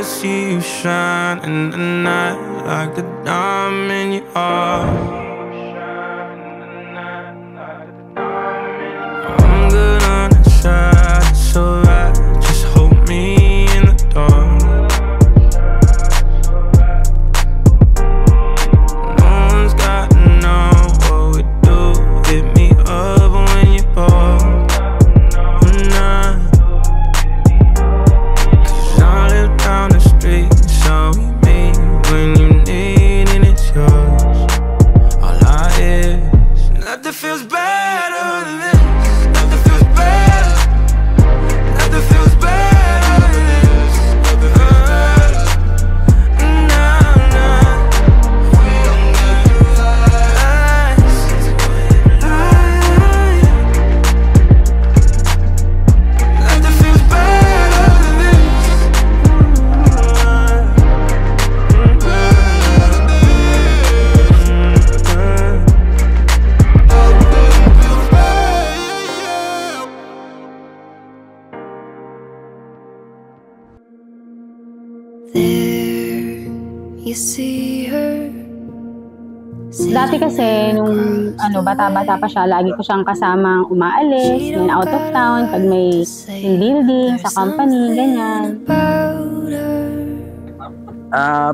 see you shine in the night like a diamond you are. I'm good on the side, it's alright. Just hold me in the dark. No one's got to know what we do. Hit me up when you fall. Down the street, so we meet when you need and it's yours. All I hear is nothing feels better than this. Nothing feels better. Nothing feels better than this. Nothing feels better. Nah, nah. We don't get lost. Nothing feels better than this. You see her. Dati kasi, nung bata-bata pa siya, lagi ko siyang kasamang umaalis, and out of town, pag may building, sa company, ganyan.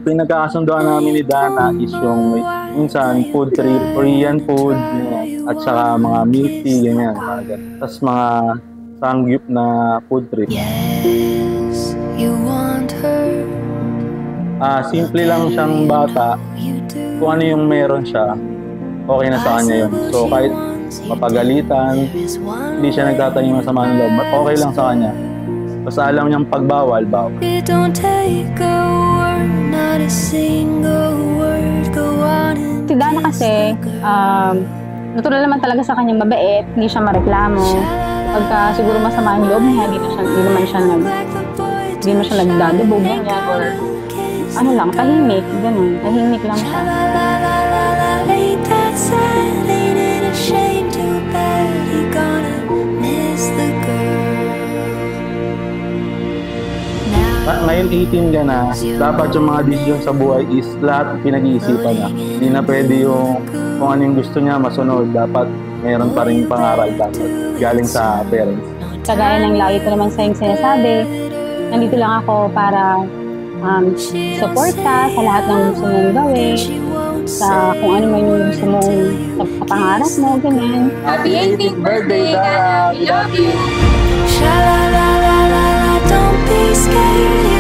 Pinagkakasundoan namin ni Dana is yung minsan food trip, Korean food, ganyan, at saka mga milk tea, ganyan. Tapos mga sangyup na food trip. Yes, you want her. Simple lang siyang bata. Kung ano yung meron siya, okay na sa kanya yun. So kahit mapagalitan, hindi siya nagtatanim ng sama ng loob, okay lang sa kanya. Basta alam niyang pagbawal, bawal. Si Dana kasi, natural naman talaga sa kanya mabait, hindi siya mareklamo. Pagka siguro masama ang loob niya, hindi naman siya nagdadabog ganyan, or tahimik, ganun. Tahimik lang siya. Ngayon 18 ka na, dapat yung mga decision sa buhay is lahat pinag-iisipan na. Hindi na pwede yung kung ano yung gusto niya masunod. Dapat mayroon pa rin pangaral dapat galing sa parents. Kagaya ng lagi ko naman sa'yong sinasabi, nandito lang ako para support ka sa lahat ng gusto mong gawin, sa kung ano man yung gusto mong sa pangarap mo, ganyan. Happy 18th birthday, Dana! We love you! Sha la la la la la, don't be scared.